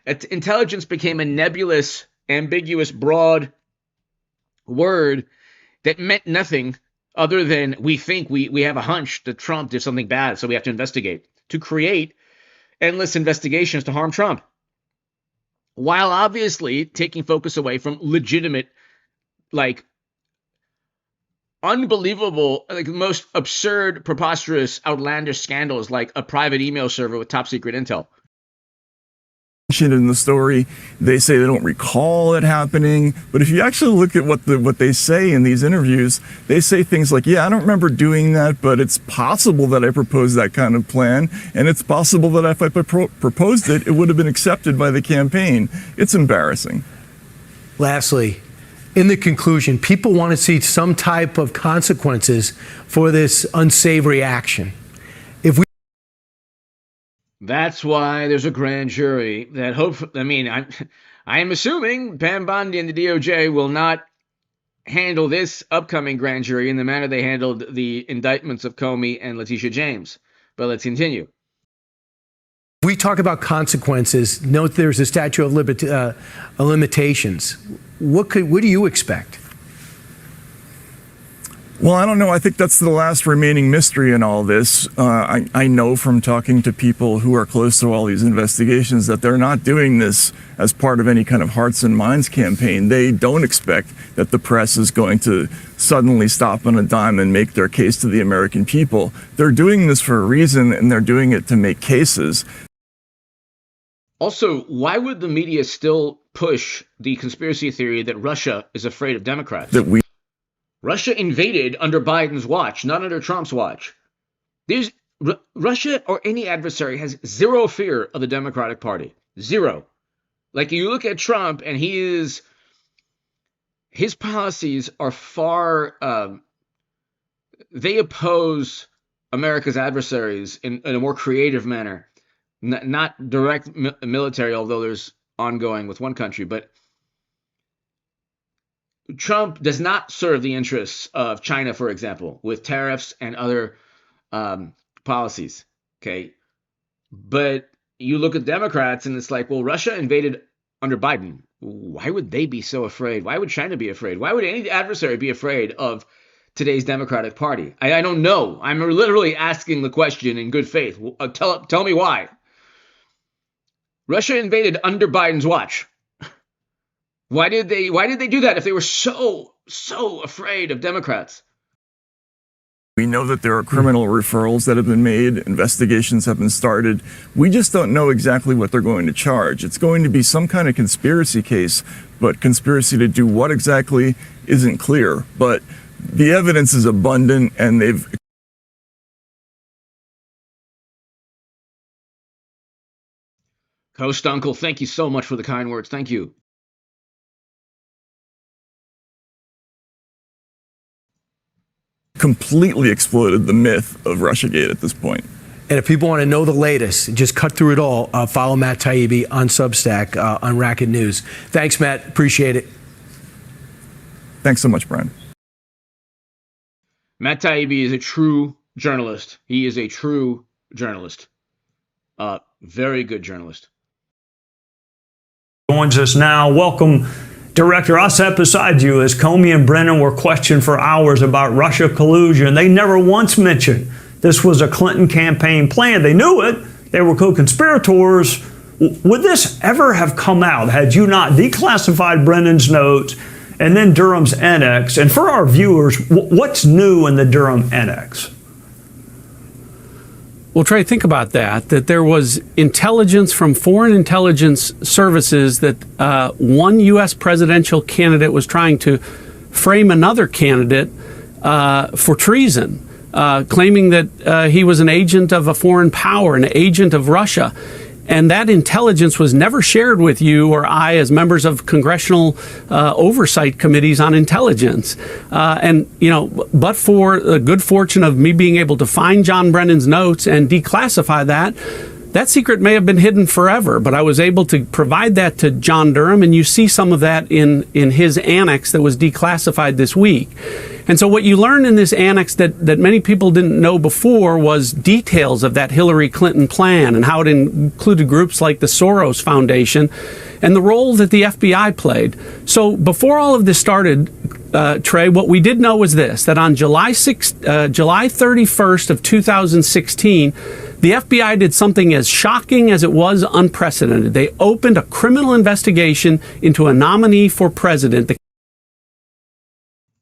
Intelligence became a nebulous, ambiguous, broad word that meant nothing other than we think we have a hunch that Trump did something bad, so we have to investigate, to create endless investigations to harm Trump, while obviously taking focus away from legitimate, like, unbelievable, like most absurd, preposterous, outlandish scandals, like a private email server with top secret intel. In the story, they say they don't recall it happening, but if you actually look at what they say in these interviews, they say things like, yeah, I don't remember doing that, but it's possible that I proposed that kind of plan, and it's possible that if I proposed it, it would have been accepted by the campaign. It's embarrassing. Lastly, in the conclusion, people want to see some type of consequences for this unsavory action. That's why there's a grand jury that I am assuming Pam Bondi and the DOJ will not handle this upcoming grand jury in the manner they handled the indictments of Comey and Letitia James. But let's continue. We talk about consequences. Note there's a statute of limitations. What do you expect? Well, I don't know. I think that's the last remaining mystery in all this. I know from talking to people who are close to all these investigations that they're not doing this as part of any kind of hearts and minds campaign. They don't expect that the press is going to suddenly stop on a dime and make their case to the American people. They're doing this for a reason, and they're doing it to make cases. Also, why would the media still push the conspiracy theory that Russia is afraid of Democrats? Russia invaded under Biden's watch, not under Trump's watch. Russia or any adversary has zero fear of the Democratic Party. Zero. Like, you look at Trump and his policies are far, they oppose America's adversaries in a more creative manner. Not direct military, although there's ongoing with one country, but Trump does not serve the interests of China, for example, with tariffs and other policies. Okay. But you look at Democrats and it's like, well, Russia invaded under Biden. Why would they be so afraid? Why would China be afraid? Why would any adversary be afraid of today's Democratic Party? I don't know. I'm literally asking the question in good faith. Tell me why. Russia invaded under Biden's watch. Why did they do that if they were so afraid of Democrats? We know that there are criminal referrals that have been made. Investigations have been started. We just don't know exactly what they're going to charge. It's going to be some kind of conspiracy case, but conspiracy to do what exactly isn't clear. But the evidence is abundant, and they've Host Uncle, thank you so much for the kind words. Thank you. completely exploded the myth of Russiagate at this point. And if people want to know the latest, just cut through it all, follow Matt Taibbi on Substack on Racket News. Thanks, Matt. Appreciate it. Thanks so much, Brian. Matt Taibbi is a true journalist. He is a true journalist. Very good journalist. Joins us now. Welcome Director, I sat beside you as Comey and Brennan were questioned for hours about Russia collusion. They never once mentioned this was a Clinton campaign plan. They knew it. They were co-conspirators. Would this ever have come out had you not declassified Brennan's notes and then Durham's annex? And for our viewers, what's new in the Durham annex? Well, Trey, think about that there was intelligence from foreign intelligence services that one U.S. presidential candidate was trying to frame another candidate for treason, claiming that he was an agent of a foreign power, an agent of Russia. And that intelligence was never shared with you or I as members of congressional oversight committees on intelligence. But for the good fortune of me being able to find John Brennan's notes and declassify that secret may have been hidden forever. But I was able to provide that to John Durham, and you see some of that in his annex that was declassified this week. And so what you learned in this annex that many people didn't know before was details of that Hillary Clinton plan and how it included groups like the Soros Foundation and the role that the FBI played. So before all of this started, Trey, what we did know was this, that on July 31st of 2016, the FBI did something as shocking as it was unprecedented. They opened a criminal investigation into a nominee for president.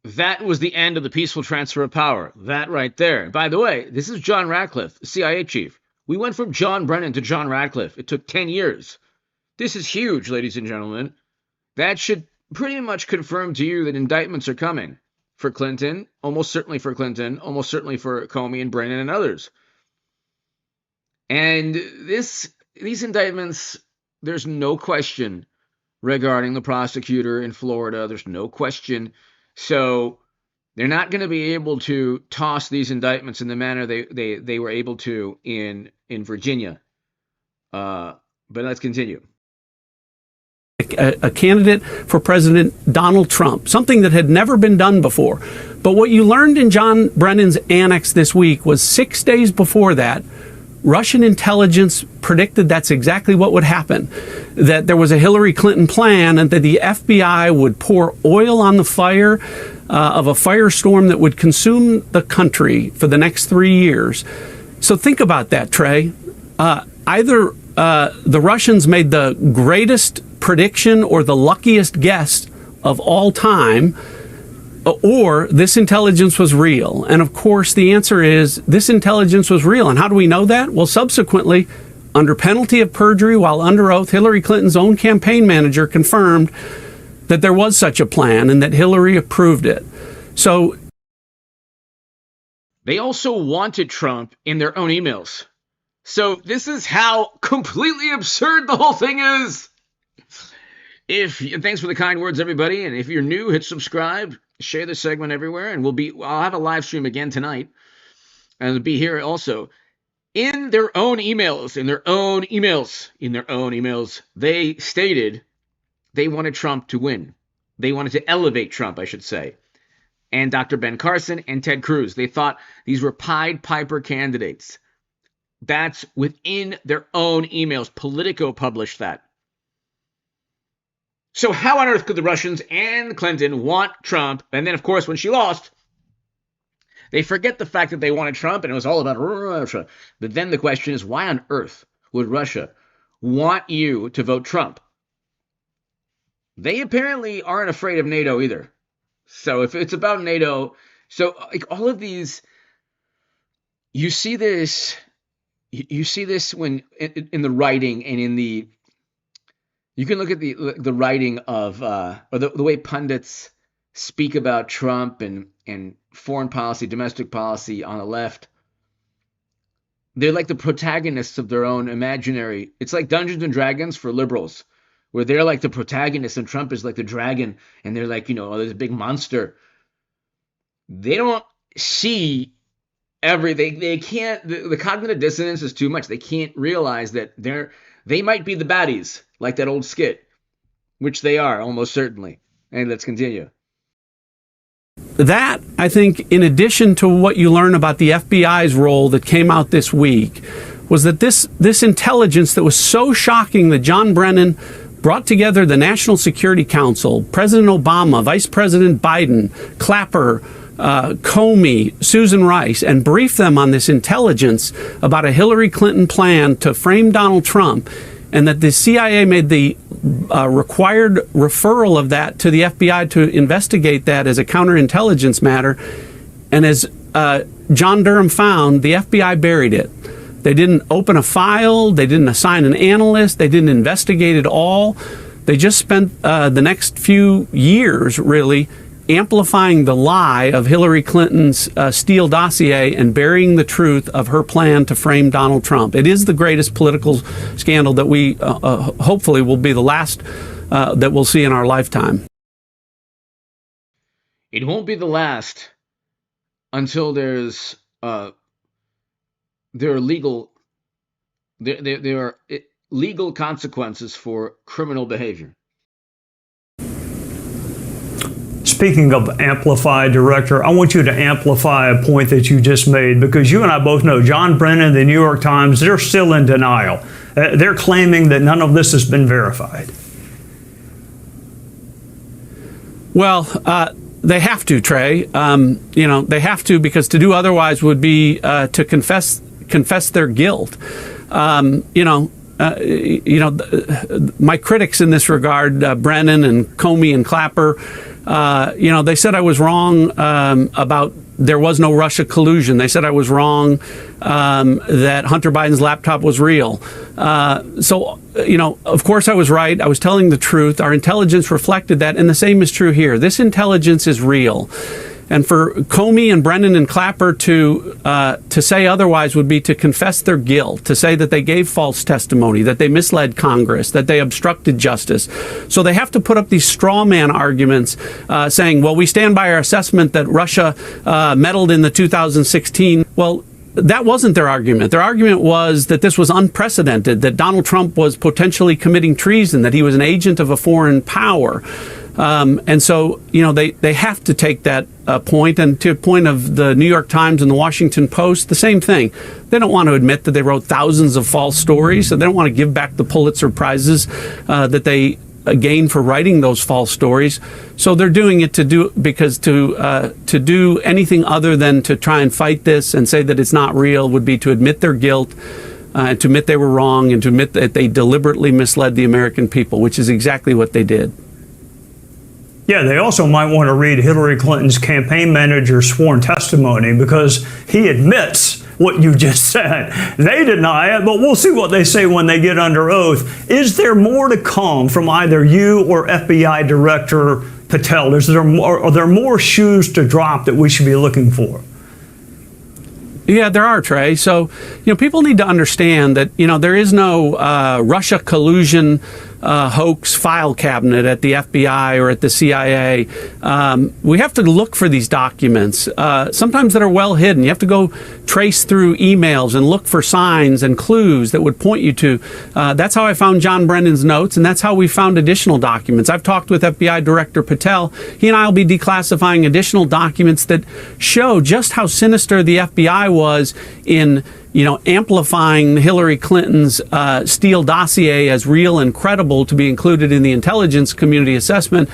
That was the end of the peaceful transfer of power. That right there. By the way, this is John Ratcliffe, CIA chief. We went from John Brennan to John Ratcliffe. It took 10 years. This is huge, ladies and gentlemen. That should pretty much confirm to you that indictments are coming for Clinton, almost certainly for Clinton, almost certainly for Comey and Brennan and others. And these indictments, there's no question regarding the prosecutor in Florida. There's no question. So they're not going to be able to toss these indictments in the manner they were able to in Virginia. But let's continue. A candidate for President Donald Trump, something that had never been done before. But what you learned in John Brennan's annex this week was 6 days before that, Russian intelligence predicted that's exactly what would happen, that there was a Hillary Clinton plan and that the FBI would pour oil on the fire of a firestorm that would consume the country for the next 3 years. So think about that, Trey. Either the Russians made the greatest prediction or the luckiest guess of all time, or this intelligence was real. And of course, the answer is this intelligence was real. And how do we know that? Well, subsequently, under penalty of perjury, while under oath, Hillary Clinton's own campaign manager confirmed that there was such a plan and that Hillary approved it. So they also wanted Trump in their own emails. So this is how completely absurd the whole thing is. Thanks for the kind words, everybody. And if you're new, hit subscribe, share this segment everywhere, and I'll have a live stream again tonight. And it'll be here also. In their own emails, they stated they wanted Trump to win. They wanted to elevate Trump, I should say. And Dr. Ben Carson and Ted Cruz. They thought these were Pied Piper candidates. That's within their own emails. Politico published that. So how on earth could the Russians and Clinton want Trump? And then, of course, when she lost, they forget the fact that they wanted Trump and it was all about Russia. But then the question is, why on earth would Russia want you to vote Trump? They apparently aren't afraid of NATO either. So if it's about NATO, so like all of these, you see this when in the writing and in the, you can look at the writing of, or the way pundits speak about Trump and foreign policy, domestic policy on the left. They're like the protagonists of their own imaginary. It's like Dungeons and Dragons for liberals, where they're like the protagonist and Trump is like the dragon, and they're like, there's a big monster. They don't see everything. They can't, the cognitive dissonance is too much. They can't realize that they might be the baddies, like that old skit, which they are, almost certainly. And let's continue. That, I think, in addition to what you learn about the FBI's role that came out this week, was that this intelligence that was so shocking that John Brennan brought together the National Security Council, President Obama, Vice President Biden, Clapper, Comey, Susan Rice, and briefed them on this intelligence about a Hillary Clinton plan to frame Donald Trump, and that the CIA made the required referral of that to the FBI to investigate that as a counterintelligence matter. And as John Durham found, the FBI buried it. They didn't open a file. They didn't assign an analyst. They didn't investigate it all. They just spent the next few years, really, amplifying the lie of Hillary Clinton's Steele dossier and burying the truth of her plan to frame Donald Trump. It is the greatest political scandal that we hopefully will be the last that we'll see in our lifetime. It won't be the last until there are legal consequences for criminal behavior. Speaking of amplify, Director, I want you to amplify a point that you just made, because you and I both know John Brennan, the New York Times, they're still in denial. They're claiming that none of this has been verified. Well, they have to, Trey. They have to, because to do otherwise would be to confess their guilt. My critics in this regard, Brennan and Comey and Clapper, they said I was wrong about there was no Russia collusion. They said I was wrong that Hunter Biden's laptop was real. Of course I was right. I was telling the truth. Our intelligence reflected that, and the same is true here. This intelligence is real. And for Comey and Brennan and Clapper to say otherwise would be to confess their guilt, to say that they gave false testimony, that they misled Congress, that they obstructed justice. So they have to put up these straw man arguments saying, well, we stand by our assessment that Russia meddled in the 2016. Well, that wasn't their argument. Their argument was that this was unprecedented, that Donald Trump was potentially committing treason, that he was an agent of a foreign power. And so, they have to take that point. And to the point of the New York Times and the Washington Post, the same thing. They don't want to admit that they wrote thousands of false stories. So they don't want to give back the Pulitzer Prizes that they gained for writing those false stories. So they're doing it to do anything other than to try and fight this and say that it's not real would be to admit their guilt. And to admit they were wrong, and to admit that they deliberately misled the American people, which is exactly what they did. Yeah, they also might want to read Hillary Clinton's campaign manager's sworn testimony, because he admits what you just said. They deny it, but we'll see what they say when they get under oath. Is there more to come from either you or FBI Director Patel? Are there more shoes to drop that we should be looking for? Yeah, there are, Trey. So, people need to understand that, there is no Russia collusion hoax file cabinet at the FBI or at the CIA. We have to look for these documents, sometimes that are well hidden. You have to go trace through emails and look for signs and clues that would point you to. That's how I found John Brennan's notes, and that's how we found additional documents. I've talked with FBI Director Patel. He and I will be declassifying additional documents that show just how sinister the FBI was in amplifying Hillary Clinton's Steele dossier as real and credible to be included in the intelligence community assessment,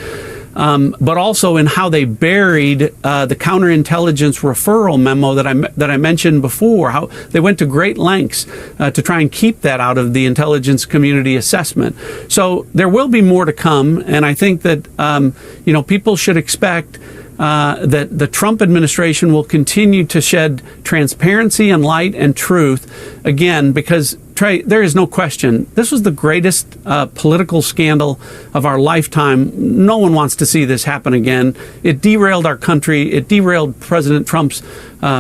but also in how they buried the counterintelligence referral memo that I mentioned before. How they went to great lengths to try and keep that out of the intelligence community assessment. So there will be more to come, and I think that people should expect that the Trump administration will continue to shed transparency and light and truth, again, because, Trey, there is no question, this was the greatest political scandal of our lifetime. No one wants to see this happen again. It derailed our country. It derailed President Trump's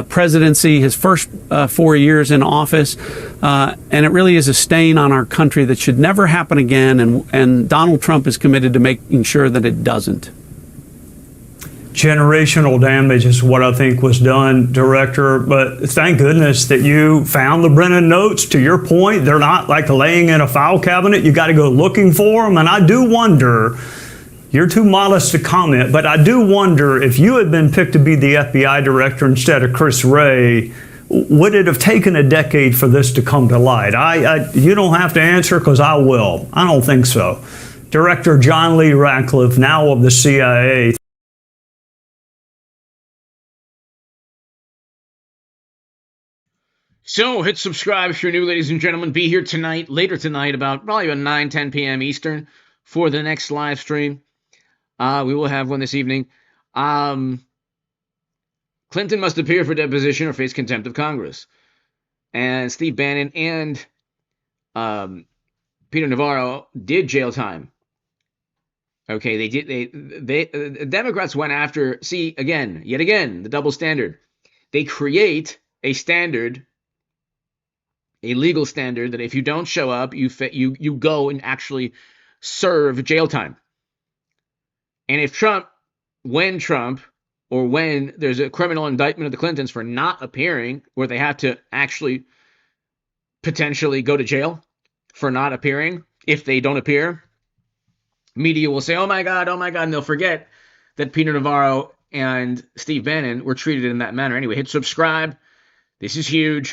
presidency, his first 4 years in office, and it really is a stain on our country that should never happen again, and Donald Trump is committed to making sure that it doesn't. Generational damage is what I think was done, Director, but thank goodness that you found the Brennan notes. To your point, they're not like laying in a file cabinet. You got to go looking for them, and I do wonder, you're too modest to comment, but I do wonder if you had been picked to be the FBI Director instead of Chris Wray, would it have taken a decade for this to come to light? You don't have to answer, because I will. I don't think so. Director John Lee Ratcliffe, now of the CIA. So hit subscribe if you're new, ladies and gentlemen. Be here tonight, later tonight, probably about 9-10 p.m. Eastern for the next live stream. We will have one this evening. Clinton must appear for deposition or face contempt of Congress. And Steve Bannon and Peter Navarro did jail time. Okay, they did. The Democrats went after. See, yet again, the double standard. They create a standard, a legal standard, that if you don't show up, you go and actually serve jail time. And if when there's a criminal indictment of the Clintons for not appearing, where they have to actually potentially go to jail for not appearing, if they don't appear, media will say, oh my God, and they'll forget that Peter Navarro and Steve Bannon were treated in that manner. Anyway, hit subscribe. This is huge.